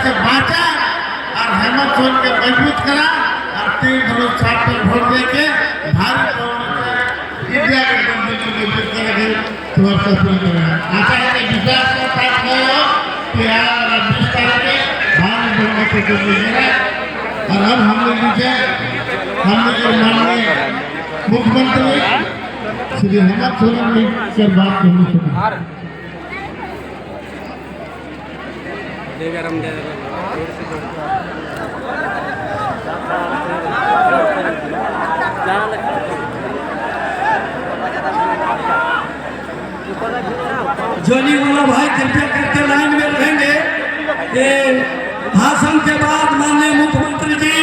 से बांचा और हेमंत सोरेन के मजबूत करा और 3-7 पर वोट देके भारी इंडिया के गठबंधन को मजबूत करेंगे तो आप सफल करेंगे। आशा है कि विश्वास के साथ हो कि यार 20 तारीख के भारी बहुमत से चुन लीजिएगा। और अब हम लोग नीचे माननीय मुख्यमंत्री श्री हेमंत सोरेन जी से बात करनी चाहिए। जोनी वाला भाई कृपया करके लाइन में रहेंगे कि भाषण के बाद माननीय मुख्यमंत्री जी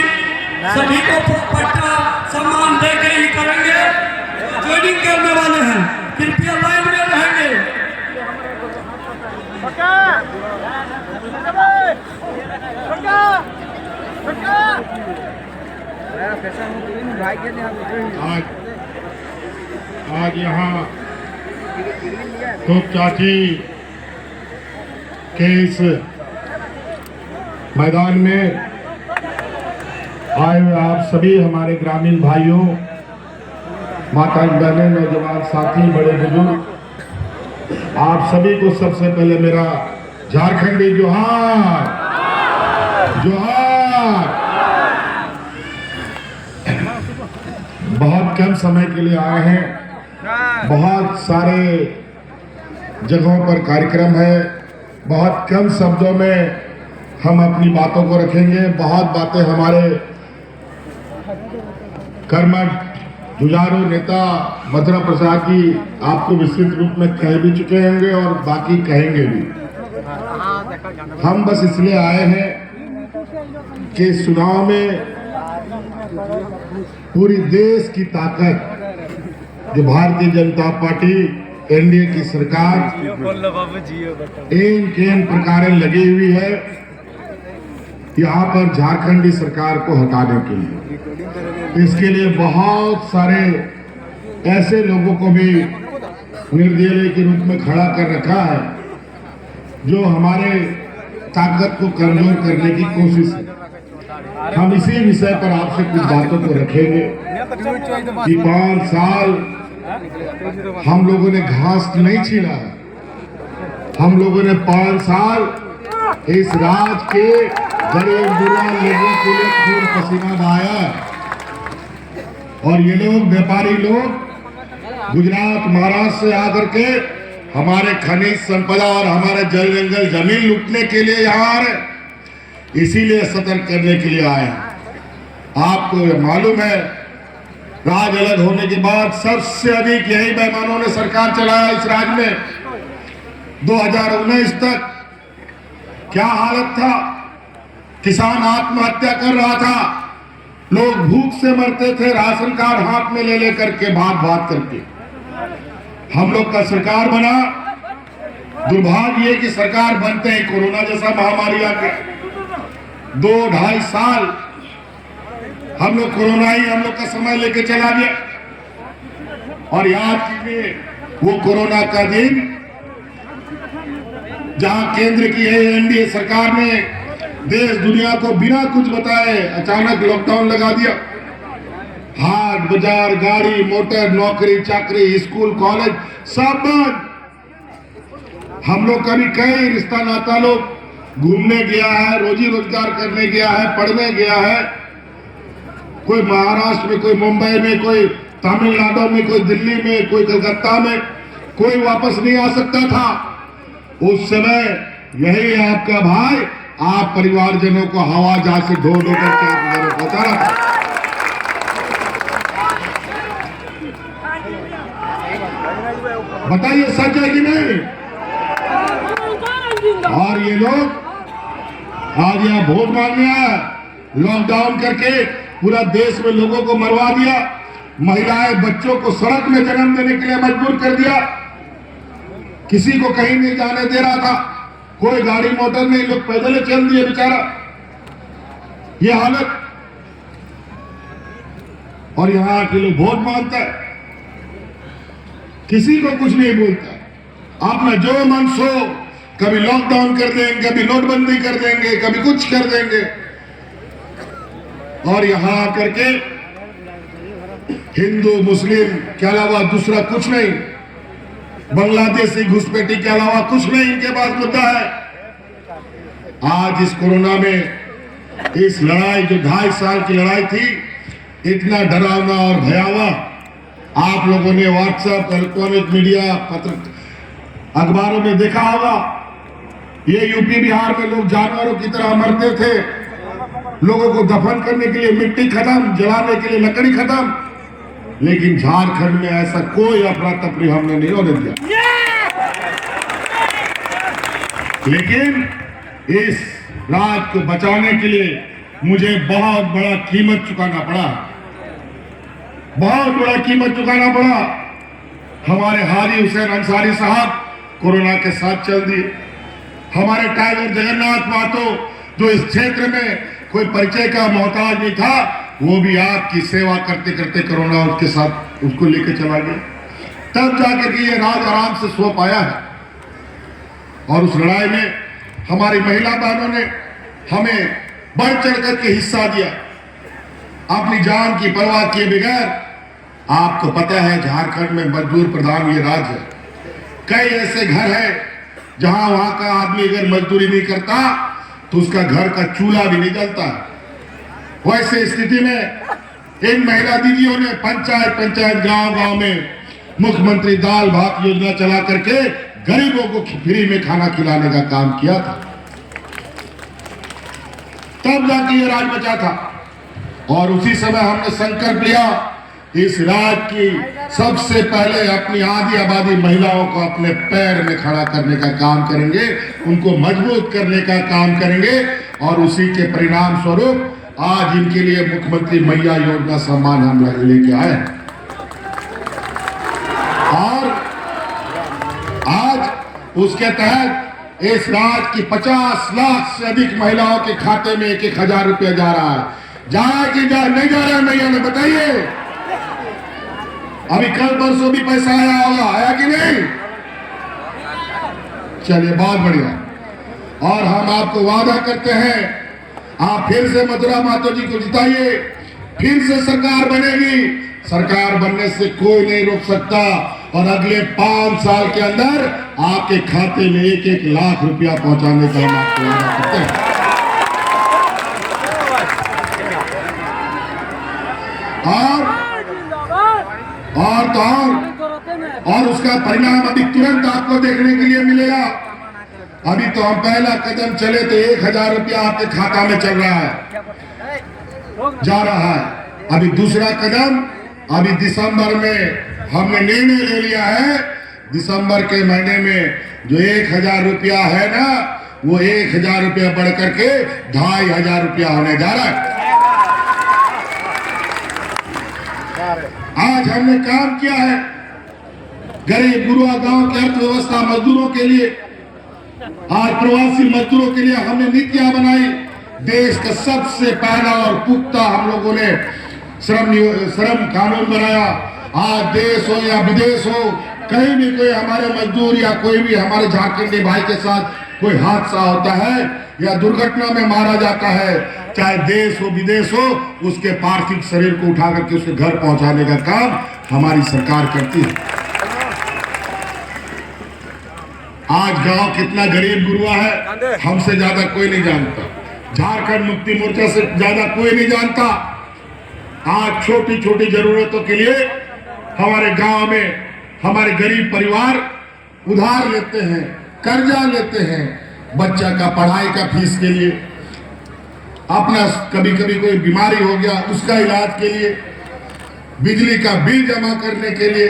सभी को पट्टा सम्मान देकर ही करेंगे। ज्वाइनिंग करने वाले हैं, कृपया लाइन में रहेंगे। आज यहाँ तो चाची के इस मैदान में आए हुए आप सभी हमारे ग्रामीण भाइयों, माता बहनें, नौजवान साथी, बड़े बुजुर्ग, आप सभी को सबसे पहले मेरा झारखंडी जोहार जोहार। बहुत कम समय के लिए आए हैं, बहुत सारे जगहों पर कार्यक्रम है, बहुत कम शब्दों में हम अपनी बातों को रखेंगे। बहुत बातें हमारे कर्मठ जुझारू नेता मथुरा प्रसाद जी आपको विस्तृत रूप में कह भी चुके होंगे और बाकी कहेंगे भी। हम बस इसलिए आए हैं के चुनाव में पूरी देश की ताकत जो भारतीय जनता पार्टी एनडीए की सरकार एन केन प्रकार लगी हुई है यहाँ पर झारखंडी सरकार को हटाने के लिए। इसके लिए बहुत सारे ऐसे लोगों को भी निर्दलीय के रूप में खड़ा कर रखा है जो हमारे ताकत को कमजोर करने की कोशिश है। हम इसी विषय पर आपसे कुछ बातों को रखेंगे कि 5 साल हम लोगों ने घास नहीं छीना है। हम लोगों ने 5 साल इस राज के गरीब बुरा लोगों के लिए खून पसीना बहाया और ये लोग व्यापारी लोग गुजरात महाराष्ट्र से आकर के हमारे खनिज संपदा और हमारे जल जंगल जमीन लूटने के लिए यहाँ आ रहे, इसीलिए सतर्क करने के लिए आए। आपको मालूम है राज अलग होने के बाद सबसे अधिक यही बेईमानों ने सरकार चलाया इस राज्य में। 2019 तक क्या हालत था, किसान आत्महत्या कर रहा था, लोग भूख से मरते थे, राशन कार्ड हाथ में ले लेकर के भाग करके। हम लोग का सरकार बना, दुर्भाग्य ये कि सरकार बनते ही कोरोना जैसा महामारी आके 2-2.5 साल हम लोग कोरोना ही हम लोग का समय लेके चला गया। और याद कीजिए वो कोरोना का दिन जहां केंद्र की एनडीए सरकार ने देश दुनिया को बिना कुछ बताए अचानक लॉकडाउन लगा दिया। हाट बाजार, गाड़ी मोटर, नौकरी चाकरी, स्कूल कॉलेज सब बंद। हम लोग का भी कई रिश्ता नाता लोग घूमने गया है, रोजी रोजगार करने गया है, पढ़ने गया है, कोई महाराष्ट्र में, कोई मुंबई में, कोई तमिलनाडु में, कोई दिल्ली में, कोई कलकत्ता में, कोई वापस नहीं आ सकता था। उस समय यही आपका भाई आप परिवारजनों को हवा जहाज से ढो ढो करके आपके घरों पहुंचा रहा था। बताइए सच है कि नहीं? और ये लोग आज यहाँ वोट मांगने आया, लॉकडाउन करके पूरा देश में लोगों को मरवा दिया, महिलाएं बच्चों को सड़क में जन्म देने के लिए मजबूर कर दिया, किसी को कहीं नहीं जाने दे रहा था, कोई गाड़ी मोटर नहीं, लोग पैदल चल दिए बेचारा। ये हालत। और यहाँ के लोग वोट मांगता है, किसी को कुछ नहीं बोलता, अपना जो मन सो, कभी लॉकडाउन कर देंगे, कभी नोटबंदी कर देंगे, कभी कुछ कर देंगे। और यहां आकर के हिंदू मुस्लिम के अलावा दूसरा कुछ नहीं, बांग्लादेशी घुसपैठी के अलावा कुछ नहीं इनके पास मुद्दा है। आज इस कोरोना में इस लड़ाई जो 2.5 साल की लड़ाई थी, इतना डरावना और भयावह आप लोगों ने व्हाट्सएप, इलेक्ट्रॉनिक मीडिया, पत्र, अखबारों में देखा होगा। ये यूपी बिहार में लोग जानवरों की तरह मरते थे, लोगों को दफन करने के लिए मिट्टी खत्म, जलाने के लिए लकड़ी खत्म, लेकिन झारखंड में ऐसा कोई अफरा तफरी हमने नहीं होने दिया। लेकिन इस राज को बचाने के लिए मुझे बहुत बड़ा कीमत चुकाना पड़ा, बहुत बड़ा कीमत चुकाना पड़ा। हमारे हाजी हुसैन अंसारी साहब कोरोना के साथ चल दिए, हमारे टाइगर जगन्नाथ महतो जो इस क्षेत्र में कोई परिचय का मोहताज नहीं था, वो भी आपकी सेवा करते करते कोरोना उसके साथ उसको लेकर चला गया। तब जाकर के ये राज आराम से सो पाया है। और उस लड़ाई में हमारी महिला बहनों ने हमें बढ़ चढ़ करके हिस्सा दिया, अपनी जान की परवाह किए बगैर। आपको पता है झारखंड में मजदूर प्रधान ये राज्य है, कई ऐसे घर हैं जहां वहां का आदमी अगर मजदूरी नहीं करता तो उसका घर का चूल्हा भी नहीं जलता। वैसे स्थिति में इन महिला दीदियों ने पंचायत गांव में मुख्यमंत्री दाल भात योजना चला करके गरीबों को फ्री में खाना खिलाने का काम किया था। तब जाके ये राज बचा था। और उसी समय हमने संकल्प लिया, इस राज्य की सबसे पहले अपनी आधी आबादी महिलाओं को अपने पैर में खड़ा करने का काम करेंगे, उनको मजबूत करने का काम करेंगे। और उसी के परिणाम स्वरूप आज इनके लिए मुख्यमंत्री मैया योजना सम्मान हम लेके आए। और आज उसके तहत इस राज्य की 50 लाख से अधिक महिलाओं के खाते में 1,000 रुपया जा रहा है। जा रहा है कि नहीं जा रहा है मैया ने बताइए? अभी कल परसों भी पैसा आया होगा, आया कि नहीं? चलिए बहुत बढ़िया। और हम आपको वादा करते हैं, आप फिर से मथुरा मातो जी को जिताइए, फिर से सरकार बनेगी। सरकार बनने से कोई नहीं रोक सकता और अगले 5 साल के अंदर आपके खाते में 1-1 लाख रुपया पहुंचाने का हम आपको वादा करते हैं। और उसका परिणाम अभी तुरंत आपको देखने के लिए मिलेगा। अभी तो हम पहला कदम चले तो 1,000 रुपया आपके खाता में चल रहा है, जा रहा है। अभी दूसरा कदम अभी दिसंबर में हमने निर्णय ले लिया है, दिसंबर के महीने में जो 1,000 रुपया है ना, वो 1,000 रुपया बढ़ करके 2,500 रुपया होने जा रहा है। आज हमने काम किया है गरीब गुरुआ गांव की अर्थव्यवस्था मजदूरों के लिए, आज प्रवासी मजदूरों के लिए हमने नीतियां बनाई। देश का सबसे पहला और पुख्ता हम लोगों ने श्रम कानून बनाया। आज देश हो या विदेश हो, कहीं भी कोई हमारे मजदूर या कोई भी हमारे झारखंडी भाई के साथ कोई हादसा होता है या दुर्घटना में मारा जाता है, चाहे देश हो विदेश हो, उसके पार्थिव शरीर को उठा करके उसके घर पहुंचाने का काम हमारी सरकार करती है। आज गांव कितना गरीब गुरुआ है हमसे ज्यादा कोई नहीं जानता, झारखंड मुक्ति मोर्चा से ज्यादा कोई नहीं जानता। आज छोटी छोटी जरूरतों के लिए हमारे गांव में हमारे गरीब परिवार उधार लेते हैं, कर्जा लेते हैं, बच्चा का पढ़ाई का फीस के लिए, अपना कभी कभी कोई बीमारी हो गया उसका इलाज के लिए, बिजली का बिल जमा करने के लिए।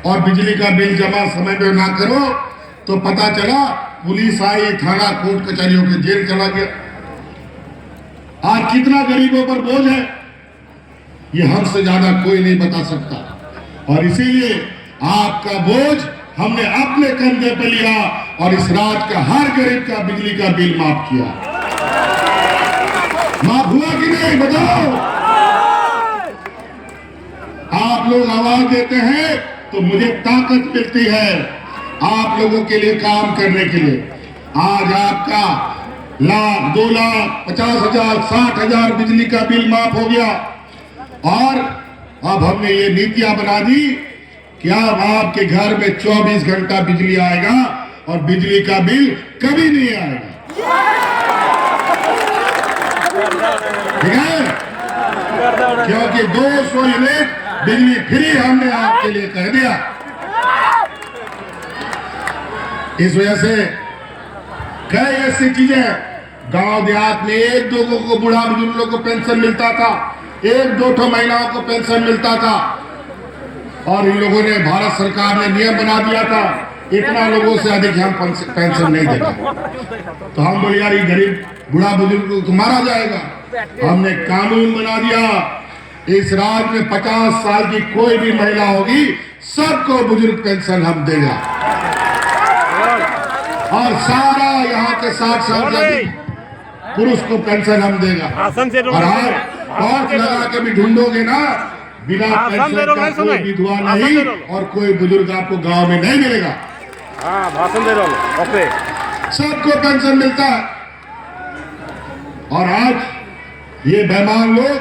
और बिजली का बिल जमा समय पे ना करो तो पता चला पुलिस आई, थाना कोर्ट कचहरियों के जेल चला गया। आज कितना गरीबों पर बोझ है ये हमसे ज्यादा कोई नहीं बता सकता। और इसीलिए आपका बोझ हमने अपने कंधे पर लिया और इस राज्य का हर गरीब का बिजली का बिल माफ किया। माफ हुआ कि नहीं बताओ? आप लोग आवाज देते हैं तो मुझे ताकत मिलती है आप लोगों के लिए काम करने के लिए। आज आपका 1,00,000, 2,00,000, 50,000, 60,000 बिजली का बिल माफ हो गया। और अब हमने ये नीतियां बना दी कि अब आपके घर में 24 घंटा बिजली आएगा और बिजली का बिल कभी नहीं आएगा। ठीक है? क्योंकि 200 यूनिट बिजली फ्री हमने आपके लिए कह दिया। इस वजह से कई ऐसी चीजें, गांव देहात में 1-2 को बूढ़ा बुजुर्गों को पेंशन मिलता था, 1-2 महिलाओं को पेंशन मिलता था। और इन लोगों ने, भारत सरकार ने नियम बना दिया था इतना लोगों से अधिक हम पेंशन नहीं देगा। तो हम बोले यार ये गरीब बूढ़ा बुजुर्ग को मारा जाएगा। हमने कानून बना दिया, इस राज्य में 50 साल की कोई भी महिला होगी सबको बुजुर्ग पेंशन हम देगा। और सारा यहाँ के 60 साल से अधिक पुरुष को पेंशन हम देगा। और आप टॉर्च लगा के भी ढूंढोगे ना, बिना पेंशन का कोई विधवा नहीं और कोई बुजुर्ग आपको गांव में नहीं मिलेगा। भाषण दे रहा हूं, सबको पेंशन मिलता है। और आज ये बेईमान लोग,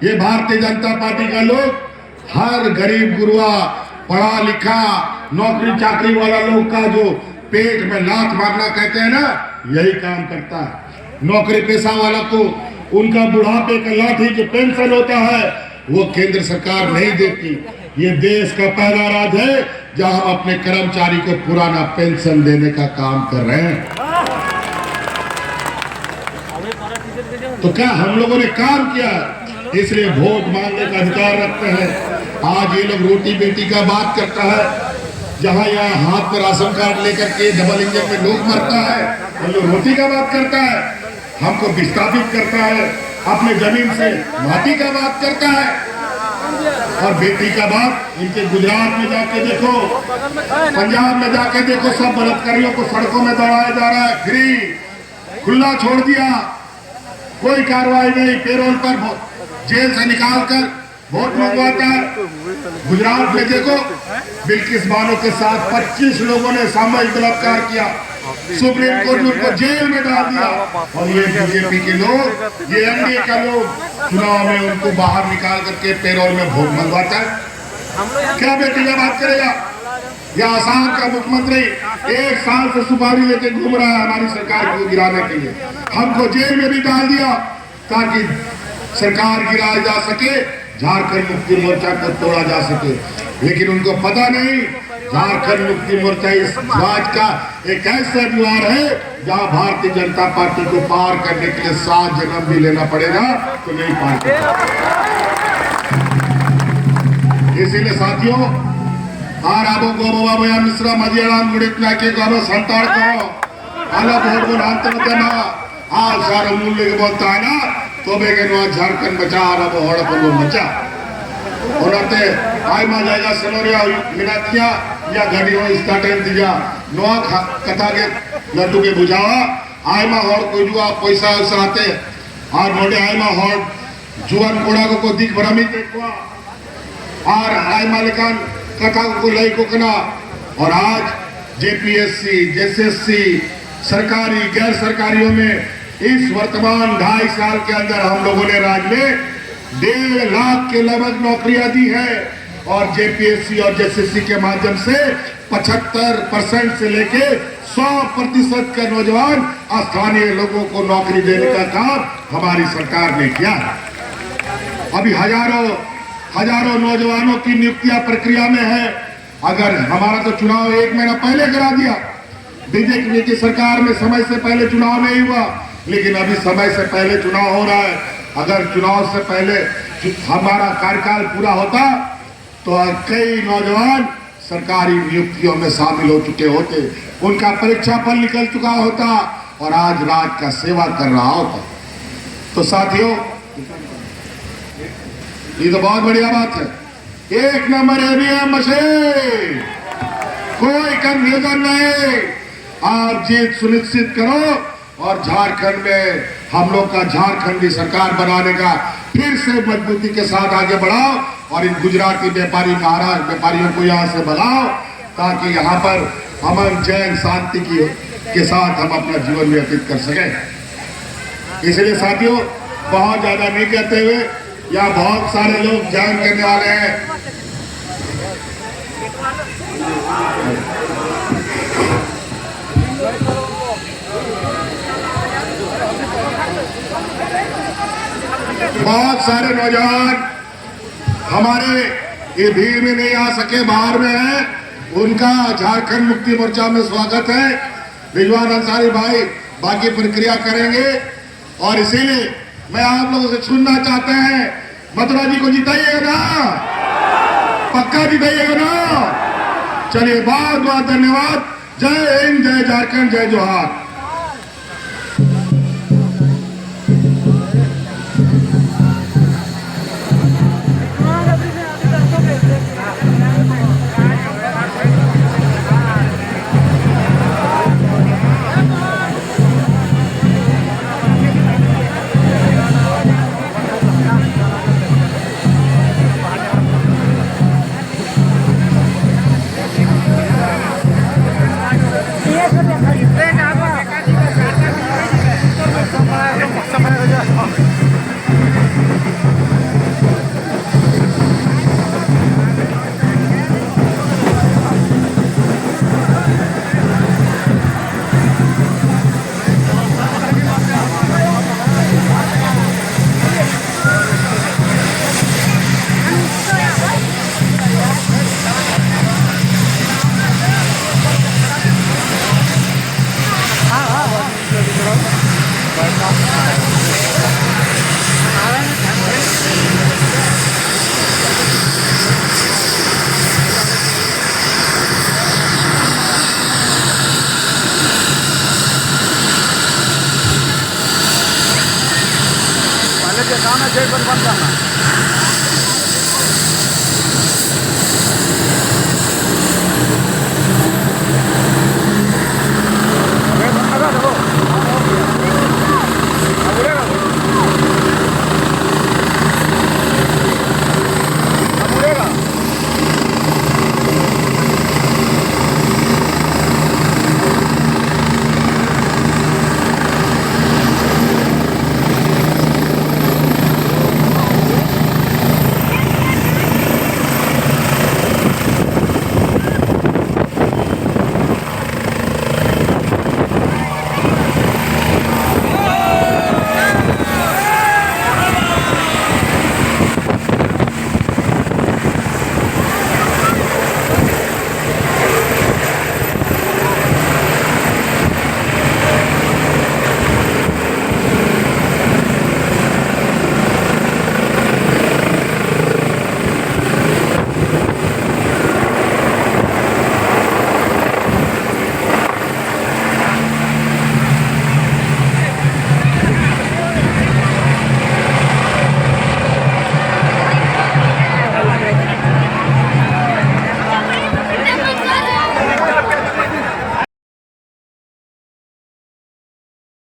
ये भारतीय जनता पार्टी का लोग, हर गरीब गुरुआ, पढ़ा लिखा, नौकरी चाकरी वाला लोग का जो पेट में लात मारना कहते हैं ना, यही काम करता है। नौकरी पेशा वाला को उनका बुढ़ापे का लाठी जो पेंशन होता है वो केंद्र सरकार नहीं देती। ये देश का पहला राज्य है जहां हम अपने कर्मचारी को पुराना पेंशन देने का काम कर रहे हैं। तो क्या हम लोगों ने काम किया, इसलिए वोट मांगने का अधिकार रखते हैं। आज ये लोग रोटी बेटी का बात करता है, जहां यहाँ हाथ पर राशन कार्ड लेकर के डबल इंजन में लोग मरता है, हम लोग रोटी का बात करता है। हमको विस्थापित करता है, अपने जमीन से माटी का बात करता है। और बेटी का बात इनके गुजरात में जाके देखो, पंजाब में जाके देखो, सब बलात्कारियों को सड़कों में दौड़ाया जा रहा है, फ्री खुला छोड़ दिया, कोई कार्रवाई नहीं, पेरोल पर जेल से निकालकर वोट मंगवाता है। गुजरात में देखो, बिल्किस बानो के साथ 25 लोगों ने सामूहिक बलात्कार किया, सुप्रीम कोर्ट ने उनको जेल में डाल दिया। और ये बीजेपी के लोग, ये एनडीए का लोग चुनाव में उनको बाहर निकाल करके पेरोल में वोट मंगवाता है। क्या बेटी का बात करेगा? या आसाम का मुख्यमंत्री 1 साल से सुपारी लेके घूम रहा है हमारी सरकार को गिराने के लिए, हमको जेल में भी डाल दिया ताकि सरकार गिराया जा सके, झारखंड मुक्ति मोर्चा को तोड़ा जा सके। लेकिन उनको पता नहीं, झारखंड मुक्ति मोर्चा इस राज का एक ऐसा द्वार है जहां भारतीय जनता पार्टी को पार करने के लिए 7 जन्म भी लेना पड़ेगा तो नहीं पार करेगा। इसीलिए साथियों, आराबो गोबा बया मिश्रा मजियाराम गुड़ितला के गोबा संताड़ को आला भोट बोलाते ना आज सारा मूल्य के बोलता है ना तो बेगे नो झारखंड बचा आराबो होड़ को बचा ओनाते आय मा जाएगा सनोरिया मिनातिया या घड़ियों स्टार्टेन दिया नो कथा के लड्डू के बुझावा आय मा होड़ को जुआ पैसा उसाते और मोटे आय मा होड़ जुआन कोड़ा को दिख भ्रमित देखवा और आय मालिकान कथा को लई को कना। और आज जेपीएससी जेएसएससी सरकारी गैर सरकारियों में इस वर्तमान 2.5 साल के अंदर हम लोगों ने राज्य में 1.5 लाख के लगभग नौकरियां दी है और जेपीएससी और जेएसएससी के माध्यम से 75% से लेके 100% के नौजवान स्थानीय लोगों को नौकरी देने का काम हमारी सरकार ने किया है। अभी हजारों नौजवानों की नियुक्तियां प्रक्रिया में है। अगर हमारा तो चुनाव 1 महीना पहले करा दिया, बीजेपी की सरकार में समय से पहले चुनाव नहीं हुआ, लेकिन अभी समय से पहले चुनाव हो रहा है। अगर चुनाव से पहले हमारा कार्यकाल पूरा होता तो कई नौजवान सरकारी नियुक्तियों में शामिल हो चुके होते, उनका परीक्षा फल निकल चुका होता और आज राज का सेवा कर रहा होता। तो साथियों, ये तो बहुत बढ़िया बात है। 1 नंबर ईवीएम मशीन, कोई कंफ्यूजन नहीं। आप जीत सुनिश्चित करो और झारखंड में हम लोग का झारखंडी सरकार बनाने का फिर से मजबूती के साथ आगे बढ़ाओ और इन गुजराती व्यापारियों को यहाँ से भगाओ ताकि यहाँ पर अमन चैन शांति के साथ हम अपना जीवन व्यतीत कर सकें। इसलिए साथियों, बहुत ज्यादा नहीं कहते हुए, यहाँ बहुत सारे लोग ज्वाइन करने वाले हैं। बहुत सारे नौजवान हमारे ये भीड़ में नहीं आ सके, बाहर में है, उनका झारखंड मुक्ति मोर्चा में स्वागत है। रिजवान अंसारी भाई बाकी प्रक्रिया करेंगे और इसीलिए मैं आप लोगों से सुनना चाहते हैं, मथुरा जी को जिताइएगा ना, पक्का जिताइएगा ना। चलिए, बहुत बहुत धन्यवाद। जय हिंद, जय झारखंड, जय जोहार। Iya, sudah. बंद करना